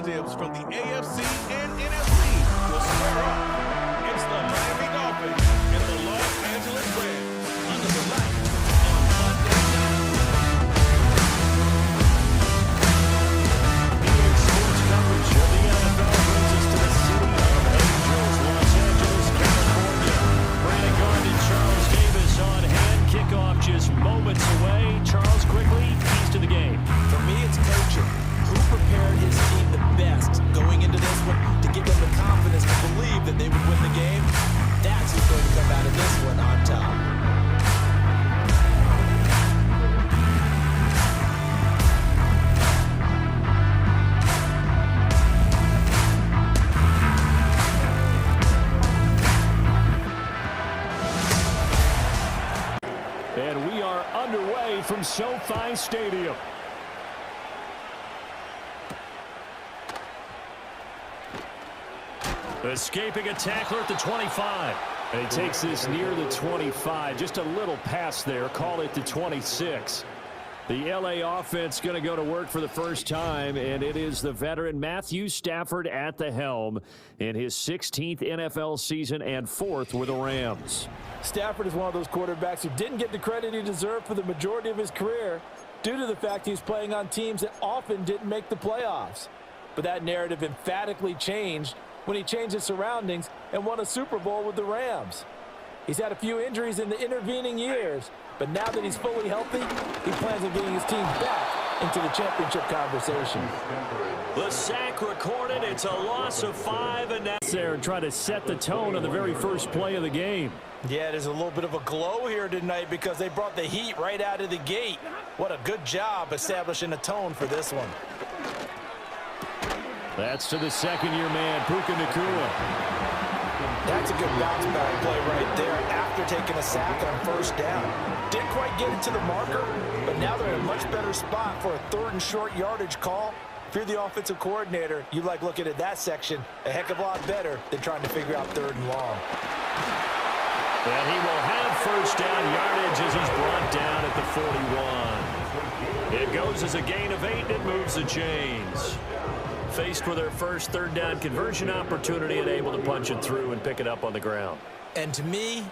representatives from the AFC and NFC will square off. It's the Miami Dolphins and the Los Angeles Rams under the lights on Monday night. EA Sports coverage of the NFL brings us to the city of Angels, Los Angeles, California. Brandon Garden and Charles Davis on hand. Kickoff just moments away. Charles, quickly, keys to the game. For me, it's coaching. Who prepared his team the best going into this one to give them the confidence to believe that they would win the game? That's who's going to come out of this one on top. And we are underway from SoFi Stadium. Escaping a tackler at the 25. And he takes this near the 25. Just a little pass there. Call it the 26. The LA offense going to go to work for the first time, and it is the veteran Matthew Stafford at the helm in his 16th NFL season and 4th with the Rams. Stafford is one of those quarterbacks who didn't get the credit he deserved for the majority of his career due to the fact he's playing on teams that often didn't make the playoffs. But that narrative emphatically changed when he changed his surroundings and won a Super Bowl with the Rams. He's had a few injuries in the intervening years, but now that he's fully healthy, he plans on getting his team back into the championship conversation. The sack recorded. It's a loss of 5, and that's there and try to set the tone on the very first play of the game. Yeah, there's a little bit of a glow here tonight because they brought the heat right out of the gate. What a good job establishing a tone for this one. That's to the second-year man, Puka Nacua. That's a good bounce back play right there after taking a sack on first down. Didn't quite get it to the marker, but now they're in a much better spot for a 3rd and short yardage call. If you're the offensive coordinator, you like looking at that section a heck of a lot better than trying to figure out 3rd and long. And he will have first down yardage as he's brought down at the 41. It goes as a gain of 8, and it moves the chains. Faced with their first 3rd down conversion opportunity and able to punch it through and pick it up on the ground. And to me,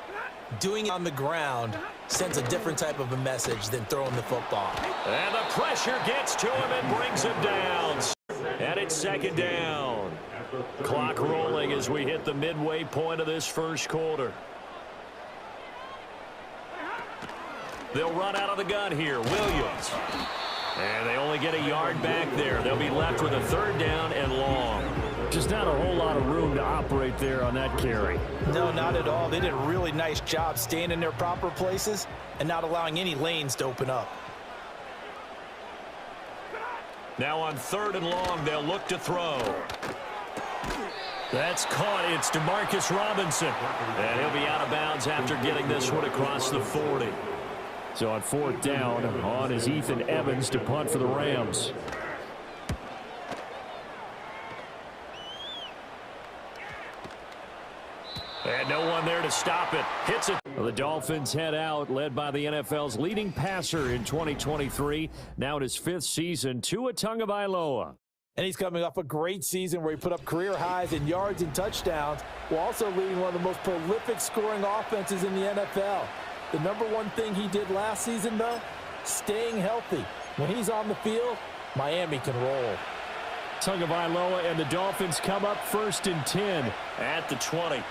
doing it on the ground sends a different type of a message than throwing the football. And the pressure gets to him and brings him down. And it's 2nd down. Clock rolling as we hit the midway point of this first quarter. They'll run out of the gun here. Williams. And they only get a yard back there. They'll be left with a 3rd down and long. Just not a whole lot of room to operate there on that carry. No, not at all. They did a really nice job staying in their proper places and not allowing any lanes to open up. Now on 3rd and long, they'll look to throw. That's caught. It's DeMarcus Robinson. And he'll be out of bounds after getting this one across the 40. So on 4th down, on is Ethan Evans to punt for the Rams. And no one there to stop it. Hits it. Well, the Dolphins head out, led by the NFL's leading passer in 2023. Now in his 5th season, Tua Tagovailoa. And he's coming off a great season where he put up career highs in yards and touchdowns, while also leading one of the most prolific scoring offenses in the NFL. The number one thing he did last season, though, staying healthy. When he's on the field, Miami can roll. Tagovailoa and the Dolphins come up 1st and 10 at the 20.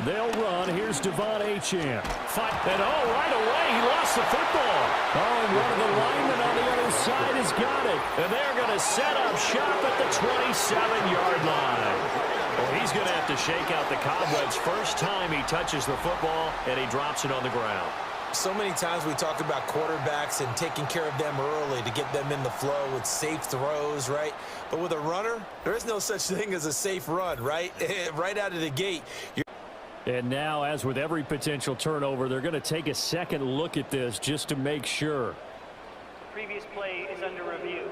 They'll run. Here's Devon Achane. And right away, he lost the football. And one of the linemen on the other side has got it. And they're going to set up shop at the 27-yard line. Well, he's going to have to shake out the cobwebs first time he touches the football, and he drops it on the ground. So many times we talk about quarterbacks and taking care of them early to get them in the flow with safe throws, right? But with a runner, there is no such thing as a safe run, right? Right out of the gate. And now, as with every potential turnover, they're going to take a second look at this just to make sure. Previous play is under review.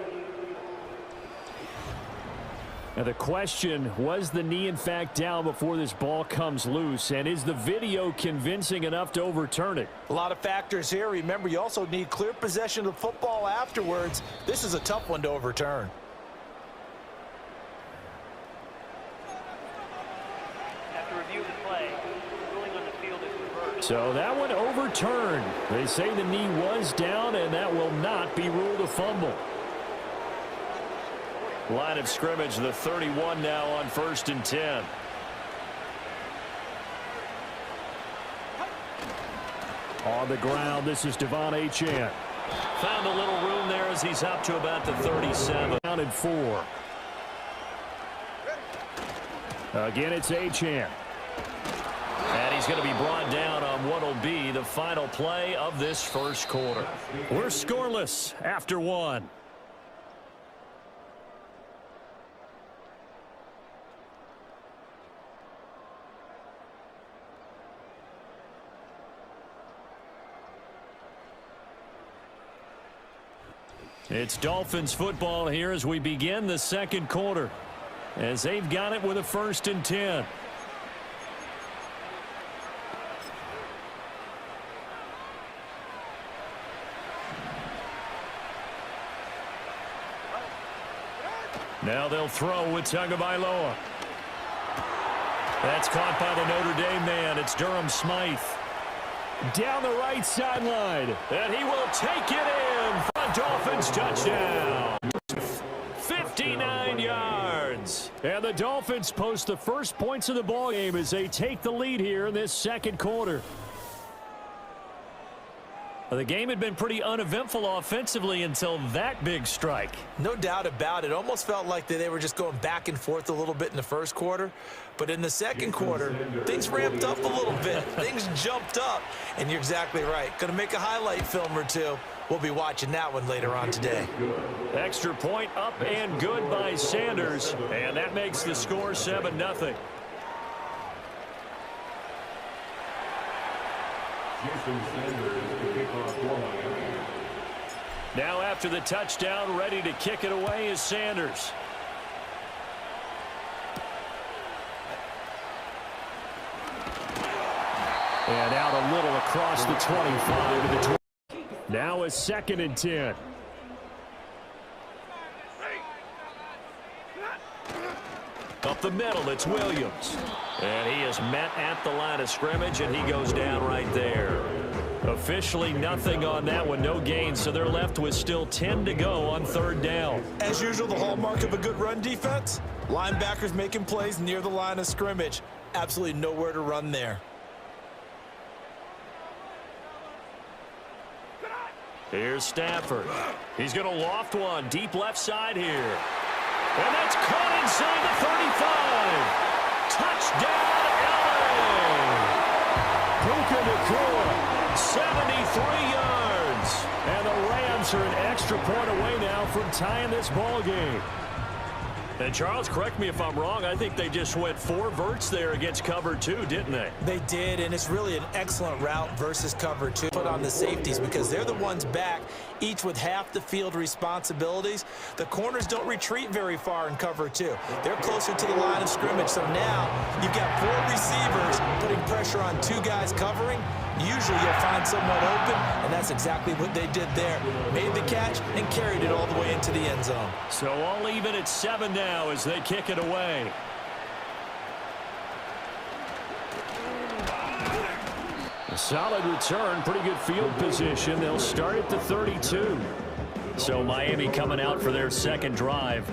Now the question, was the knee in fact down before this ball comes loose? And is the video convincing enough to overturn it? A lot of factors here. Remember, you also need clear possession of the football afterwards. This is a tough one to overturn. So that one overturned. They say the knee was down, and that will not be ruled a fumble. Line of scrimmage, the 31 now on 1st and 10. On the ground, this is Devon Achane. Found a little room there as he's up to about the 37. Down and 4. Again, it's Achane. And he's going to be brought down on what will be the final play of this first quarter. We're scoreless after 1. It's Dolphins football here as we begin the second quarter, as they've got it with a 1st and 10. Now they'll throw with Tagovailoa. That's caught by the Notre Dame man. It's Durham Smythe. Down the right sideline, and he will take it in. Dolphins touchdown. 59 yards. And the Dolphins post the first points of the ballgame as they take the lead here in this second quarter. The game had been pretty uneventful offensively until that big strike. No doubt about it. Almost felt like they were just going back and forth a little bit in the first quarter. But in the second quarter, things ramped up a little bit. Things jumped up. And you're exactly right. Going to make a highlight film or two. We'll be watching that one later on today. Extra point up and good by Sanders. And that makes the score 7-0. Now after the touchdown, ready to kick it away is Sanders. And out a little across the 25 to the 20. Now a 2nd and 10. Up the middle, it's Williams. And he is met at the line of scrimmage, and he goes down right there. Officially nothing on that one, no gain, so they're left with still 10 to go on 3rd down. As usual, the hallmark of a good run defense, linebackers making plays near the line of scrimmage. Absolutely nowhere to run there. Here's Stafford. He's going to loft one deep left side here. And that's caught inside the 35. Touchdown, LA. Puka Nacua, 73 yards. And the Rams are an extra point away now from tying this ball game. And Charles, correct me if I'm wrong, I think they just went 4 verts there against cover 2, didn't they? They did, and it's really an excellent route versus cover 2. Put on the safeties because they're the ones back, each with half the field responsibilities. The corners don't retreat very far in cover 2. They're closer to the line of scrimmage, so now you've got 4 receivers putting pressure on 2 guys covering. Usually you'll find someone open, and that's exactly what they did there. Made the catch and carried it all the way into the end zone. So all even at 7 now as they kick it away. A solid return, pretty good field position. They'll start at the 32. So Miami coming out for their second drive.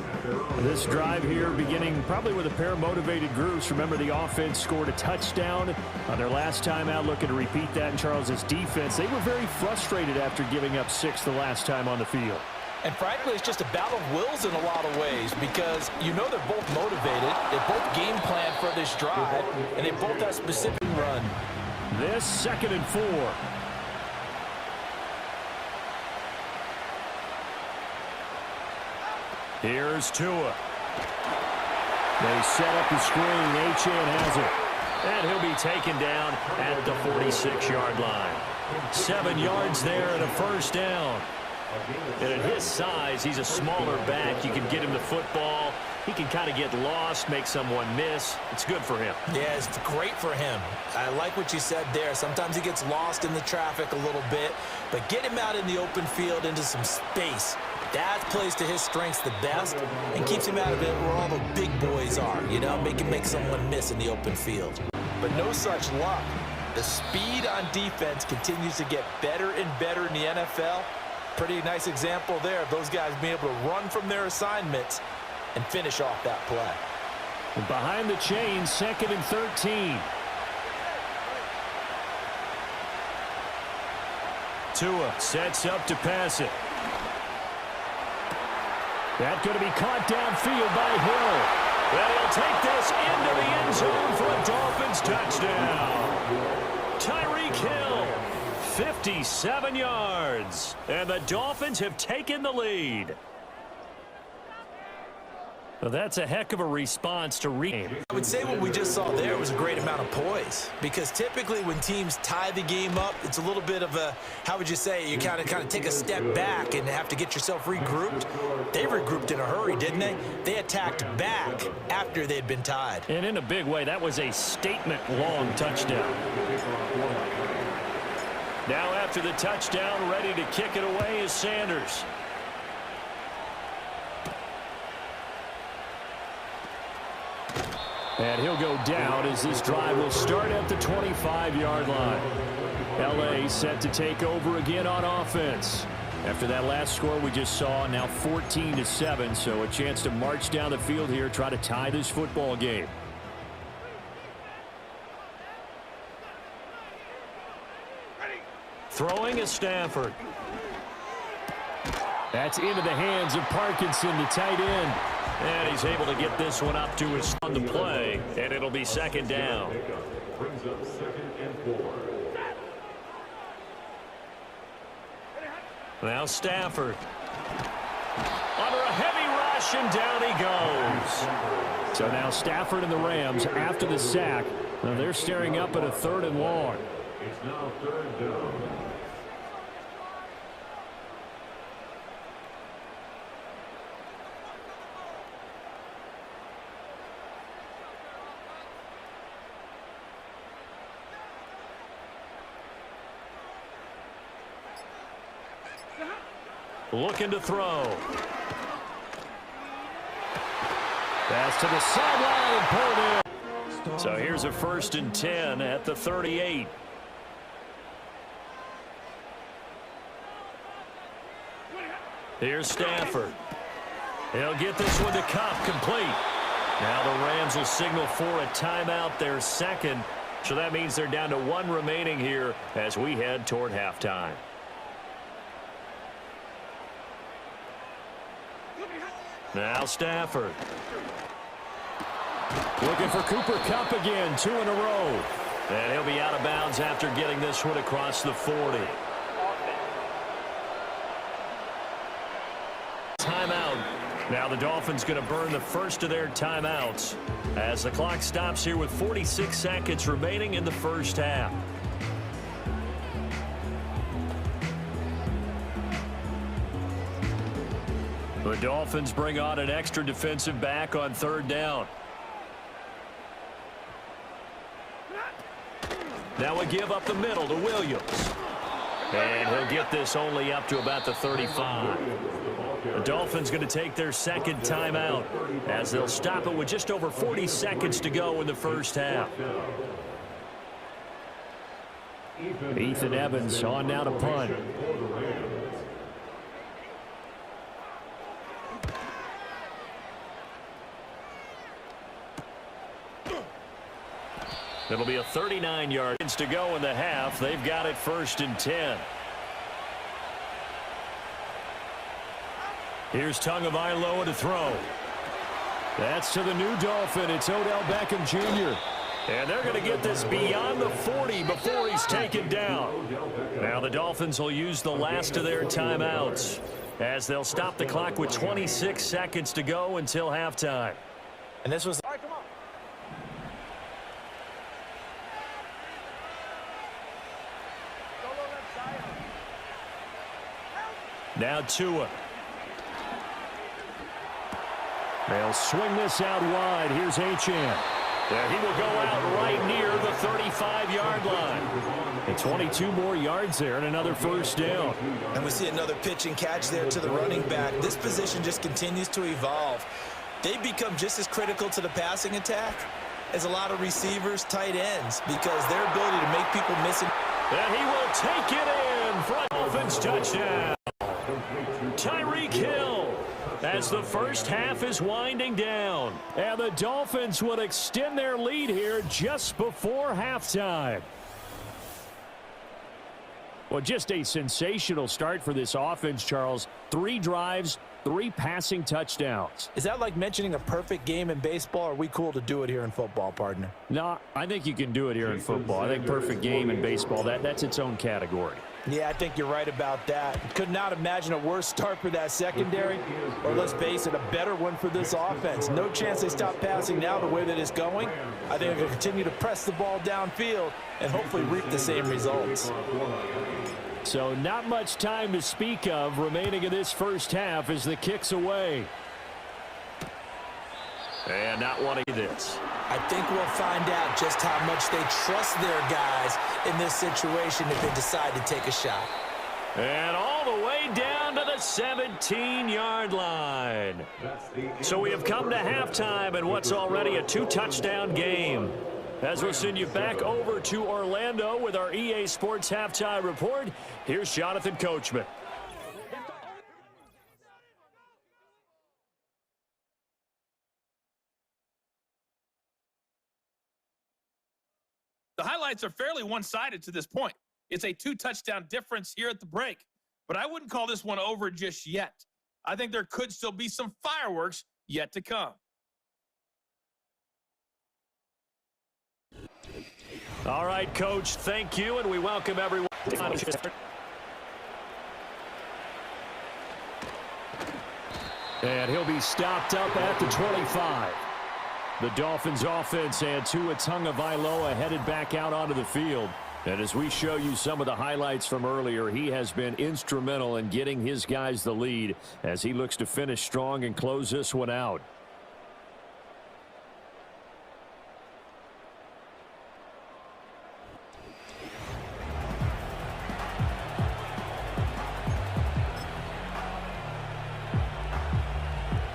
This drive here beginning probably with a pair of motivated groups. Remember, the offense scored a touchdown on their last time out, looking to repeat that in Charles's defense. They were very frustrated after giving up 6 the last time on the field. And frankly, it's just a battle of wills in a lot of ways because you know they're both motivated. They both game plan for this drive, and they both have specific run. This 2nd and 4. Here's Tua. They set up the screen. Achane has it. And he'll be taken down at the 46-yard line. 7 yards there and a 1st down. And at his size, he's a smaller back. You can get him the football. He can kind of get lost, make someone miss. It's good for him. Yeah, it's great for him. I like what you said there. Sometimes he gets lost in the traffic a little bit, but get him out in the open field into some space. That plays to his strengths the best and keeps him out of it where all the big boys are, you know, make someone miss in the open field. But no such luck. The speed on defense continues to get better and better in the NFL. Pretty nice example there of those guys being able to run from their assignments and finish off that play. Behind the chains, 2nd and 13. Tua sets up to pass it. That's going to be caught downfield by Hill. And he'll take this into the end zone for a Dolphins touchdown. Tyreek Hill, 57 yards. And the Dolphins have taken the lead. Well, that's a heck of a response to I would say what we just saw there was a great amount of poise, because typically when teams tie the game up, it's a little bit of a, how would you say, you kind of take a step back and have to get yourself regrouped. They regrouped in a hurry, didn't they? They attacked back after they'd been tied. And in a big way, that was a statement-long touchdown. Now after the touchdown, ready to kick it away is Sanders. And he'll go down as this drive will start at the 25-yard line. L.A. set to take over again on offense. After that last score we just saw, now 14-7, so a chance to march down the field here, try to tie this football game. Throwing is Stafford. That's into the hands of Parkinson, the tight end. And he's able to get this one up to his on the play, and it'll be 2nd down. Now Stafford. Under a heavy rush, and down he goes. So now Stafford and the Rams, after the sack, they're staring up at a 3rd and long. It's now 3rd down. Looking to throw. Pass to the sideline and pulled in. So here's a 1st and 10 at the 38. Here's Stafford. He'll get this one to Cup, complete. Now the Rams will signal for a timeout, their 2nd. So that means they're down to 1 remaining here as we head toward halftime. Now Stafford. Looking for Cooper Kupp again, 2 in a row. And he'll be out of bounds after getting this one across the 40. Timeout. Now the Dolphins going to burn the first of their timeouts as the clock stops here with 46 seconds remaining in the first half. The Dolphins bring on an extra defensive back on 3rd down. Now a give up the middle to Williams. And he'll get this only up to about the 35. The Dolphins going to take their 2nd timeout as they'll stop it with just over 40 seconds to go in the first half. Ethan Evans on now to punt. It'll be a 39-yard to go in the half. They've got it 1st and 10. Here's Tagovailoa to throw. That's to the new Dolphin. It's Odell Beckham Jr. And they're going to get this beyond the 40 before he's taken down. Now the Dolphins will use the last of their timeouts as they'll stop the clock with 26 seconds to go until halftime. And this was... Now Tua. They'll swing this out wide. Here's Achane. And he will go out right near the 35-yard line. And 22 more yards there and another 1st down. And we see another pitch and catch there to the running back. This position just continues to evolve. They become just as critical to the passing attack is a lot of receivers, tight ends, because their ability to make people miss it. And he will take it in for a Dolphins touchdown. Tyreek Hill, as the first half is winding down. And the Dolphins would extend their lead here just before halftime. Well, just a sensational start for this offense, Charles. 3 drives, 3 passing touchdowns. Is that like mentioning a perfect game in baseball? Or are we cool to do it here in football, partner? No, I think you can do it here in football. I think perfect game in baseball, that's its own category. Yeah, I think you're right about that. Could not imagine a worse start for that secondary, or let's face it, a better one for this offense. No chance they stop passing now the way that it's going. I think they'll continue to press the ball downfield and hopefully reap the same results. So not much time to speak of remaining in this first half as the kick's away. And not wanting this. I think we'll find out just how much they trust their guys in this situation if they decide to take a shot. And all the way down to the 17-yard line. So we have come to halftime in what's already a 2-touchdown game. As we'll send you back over to Orlando with our EA Sports Halftime Report, here's Jonathan Coachman. The highlights are fairly one-sided to this point. It's a 2-touchdown difference here at the break, but I wouldn't call this one over just yet. I think there could still be some fireworks yet to come. All right, Coach, thank you, and we welcome everyone. And he'll be stopped up at the 25. The Dolphins offense and Tua Tagovailoa headed back out onto the field. And as we show you some of the highlights from earlier, he has been instrumental in getting his guys the lead as he looks to finish strong and close this one out.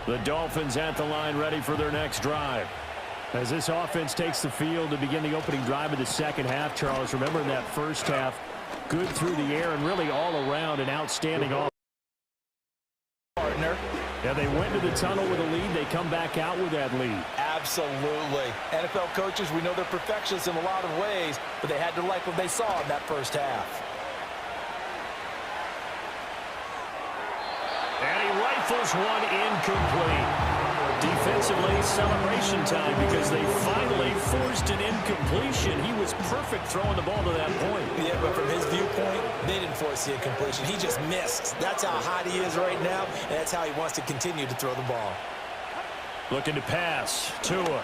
The Dolphins at the line ready for their next drive. As this offense takes the field to begin the opening drive of the second half, Charles, remember in that first half, good through the air and really all around an outstanding offense. Partner. Yeah, they went to the tunnel with a lead. They come back out with that lead. Absolutely. NFL coaches, we know they're perfectionists in a lot of ways, but they had to like what they saw in that first half. And he rifles one incomplete. Defensively, celebration time because they finally forced an incompletion. He was perfect throwing the ball to that point. Yeah, but from his viewpoint, they didn't force the incompletion. He just missed. That's how hot he is right now, and that's how he wants to continue to throw the ball. Looking to pass. Tua.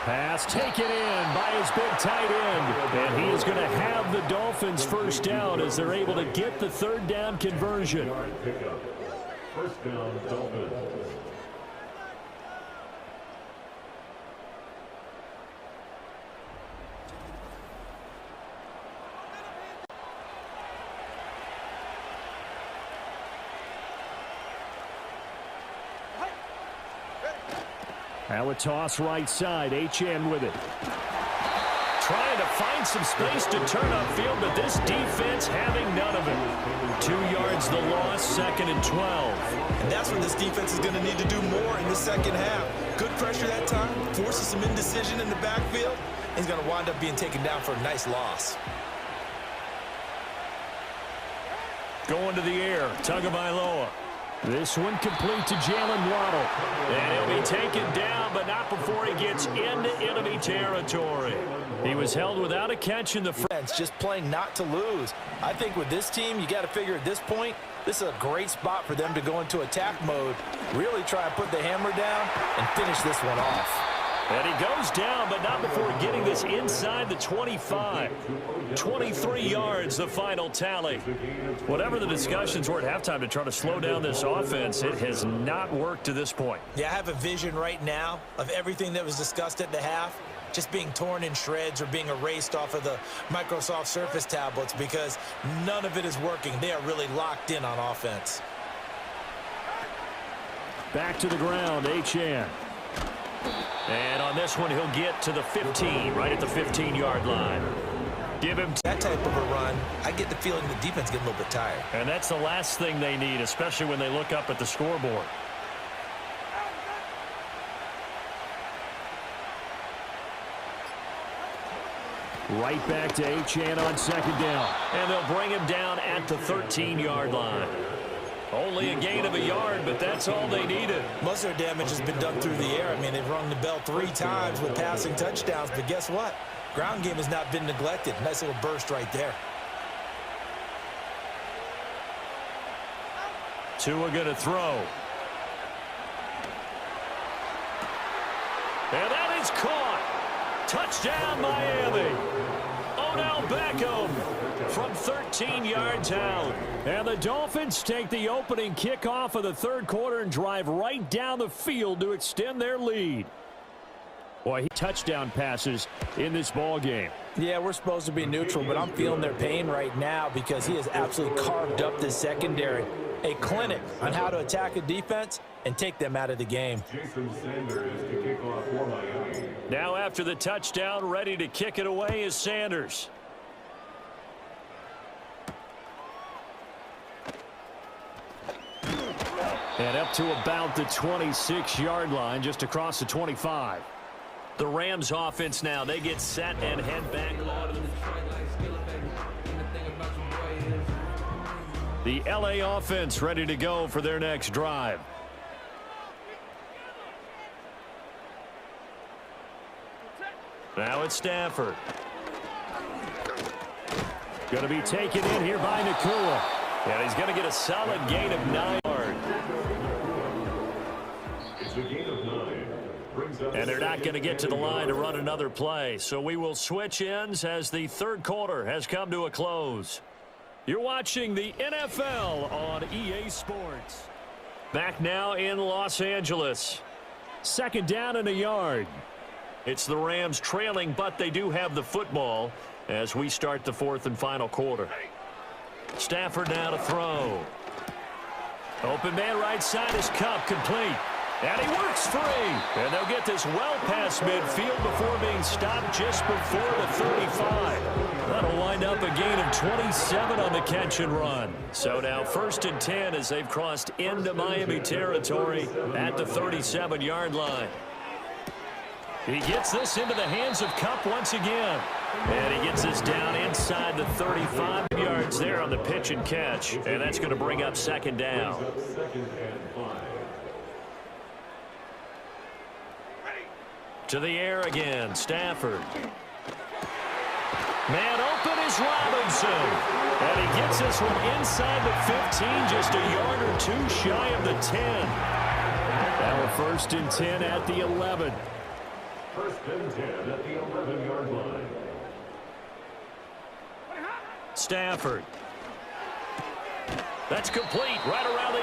Pass taken in by his big tight end. And he is going to have the Dolphins first down as they're able to get the third down conversion. First down, Dolphins. Now a toss right side. Achane with it. Trying to find some space to turn upfield, but this defense having none of it. 2 yards the loss, 2nd and 12. And that's what this defense is going to need to do more in the second half. Good pressure that time, forces some indecision in the backfield. He's going to wind up being taken down for a nice loss. Going to the air, Tagovailoa. This one complete to Jalen Waddle. And he'll be taken down, but not before he gets into enemy territory. He was held without a catch in the first. Just playing not to lose. I think with this team, you got to figure at this point, this is a great spot for them to go into attack mode, really try to put the hammer down and finish this one off. And he goes down, but not before getting this inside the 25. 23 yards, the final tally. Whatever the discussions were at halftime to try to slow down this offense, it has not worked to this point. Yeah, I have a vision right now of everything that was discussed at the half just being torn in shreds or being erased off of the Microsoft Surface tablets because none of it is working. They are really locked in on offense. Back to the ground, Achane. And on this one, he'll get to the 15, right at the 15-yard line. Give him that type of a run. I get the feeling the defense getting a little bit tired. And that's the last thing they need, especially when they look up at the scoreboard. Right back to Achane on second down. And they'll bring him down at the 13-yard line. Only a gain of a yard, but that's all they needed. Most of their damage has been done through the air. I mean, they've rung the bell 3 times with passing touchdowns, but guess what? Ground game has not been neglected. Nice little burst right there. Tua going to throw. And that is caught. Touchdown, Miami. Odell Beckham from 13 yards out. And the Dolphins take the opening kickoff of the third quarter and drive right down the field to extend their lead. Boy, touchdown passes in this ball game. Yeah, we're supposed to be neutral, but I'm feeling their pain right now because he has absolutely carved up this secondary. A clinic on how to attack a defense and take them out of the game. Jason Sanders to kick off for Miami. Now after the touchdown, ready to kick it away is Sanders. And up to about the 26-yard line, just across the 25. The Rams offense now, they get set and head back. The LA offense ready to go for their next drive. Now it's Stafford. Going to be taken in here by Nakua. And he's going to get a solid gain of 9 yards. It's a gain of 9. And they're not going to get to the line to run another play. So we will switch ends as the third quarter has come to a close. You're watching the NFL on EA Sports. Back now in Los Angeles. Second down and a yard. It's the Rams trailing, but they do have the football as we start the fourth and final quarter. Stafford now to throw. Open man right side is Cup, complete. And he works free. And they'll get this well past midfield before being stopped just before the 35. That'll wind up a gain of 27 on the catch and run. So now 1st and 10 as they've crossed into Miami territory at the 37-yard line. He gets this into the hands of Cup once again. And he gets this down inside the 35 yards there on the pitch and catch. And that's going to bring up second down. To the air again, Stafford. Man open is Robinson. And he gets this one inside the 15, just a yard or two shy of the 10. Now 1st and 10 at the 11. 1st and 10 at the 11-yard line. Stafford. That's complete right around the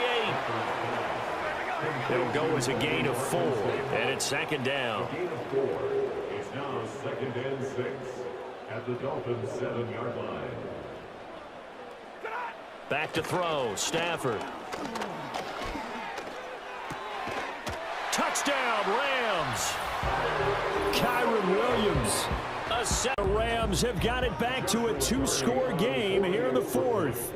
8. It'll go as a gain of 4, and it's second down. A gain of 4. It's now 2nd and 6 at the Dolphins' 7-yard line. Back to throw, Stafford. Touchdown, Rams. Kyron Williams. The Rams have got it back to a 2-score game here in the fourth.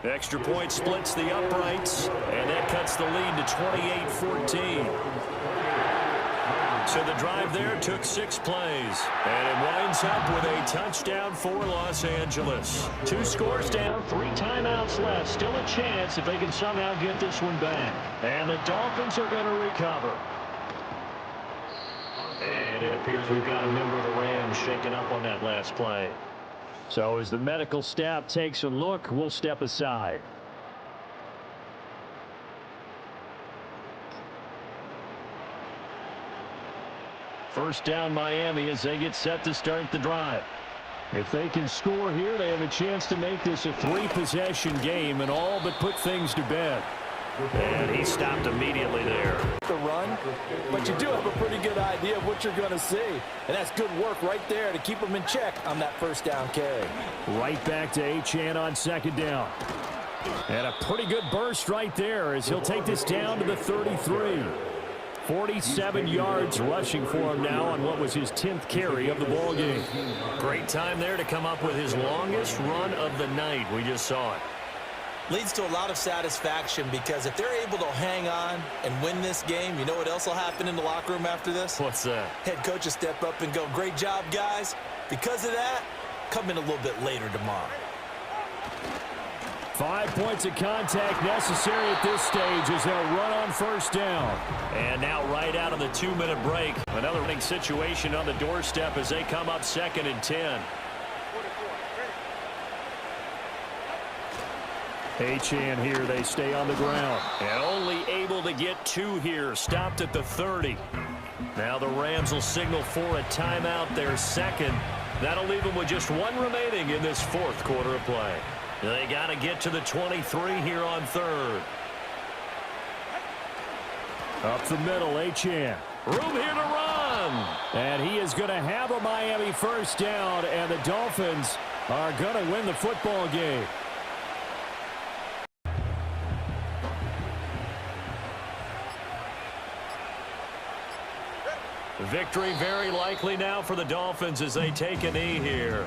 Extra point splits the uprights, and that cuts the lead to 28-14. So the drive there took 6 plays, and it winds up with a touchdown for Los Angeles. 2 scores down, 3 timeouts left. Still a chance if they can somehow get this one back. And the Dolphins are going to recover. And it appears we've got a member of the Rams shaking up on that last play. So as the medical staff takes a look, we'll step aside. First down Miami as they get set to start the drive. If they can score here, they have a chance to make this a 3-possession game and all but put things to bed. And he stopped immediately there. The run, but you do have a pretty good idea of what you're going to see. And that's good work right there to keep them in check on that first down carry. Right back to Achane on second down. And a pretty good burst right there as he'll take this down to the 33. 47 yards rushing for him now on what was his 10th carry of the ball game. Great time there to come up with his longest run of the night. We just saw it. Leads to a lot of satisfaction because if they're able to hang on and win this game, you know what else will happen in the locker room after this? What's that? Head coach will step up and go, great job, guys. Because of that, come in a little bit later tomorrow. 5 points of contact necessary at this stage as they'll run on first down. And now right out of the 2-minute break, another running situation on the doorstep as they come up 2nd and 10. Achane here, they stay on the ground. And only able to get 2 here, stopped at the 30. Now the Rams will signal for a timeout, their second. That'll leave them with just 1 remaining in this 4th quarter of play. They got to get to the 23 here on 3rd. Up the middle, Achane. Room here to run. And he is going to have a Miami first down, and the Dolphins are going to win the football game. Victory very likely now for the Dolphins as they take a knee here.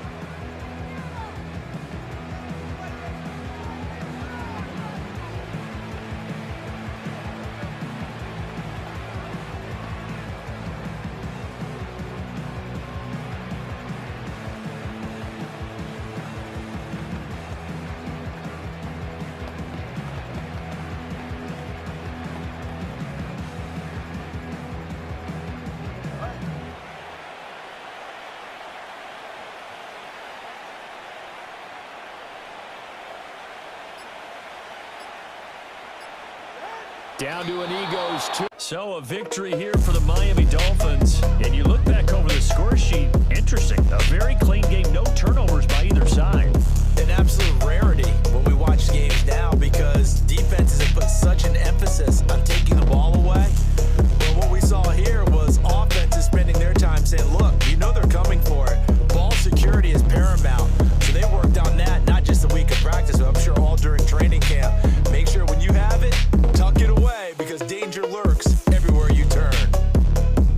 Down to an Egos 2. So a victory here for the Miami Dolphins. And you look back over the score sheet, interesting. A very clean game, no turnovers by either side. An absolute rarity when we watch games now because defenses have put such an emphasis on taking the ball away. But what we saw here was offenses spending their time saying, look, you know they're coming for it. Ball security is paramount. So they worked on that, not just the week of practice, but I'm sure all during training camp. Make sure when you have it, tuck it away because danger lurks everywhere you turn.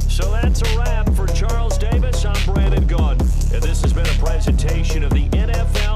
So that's a wrap for Charles Davis. I'm Brandon Gaudin. And this has been a presentation of the NFL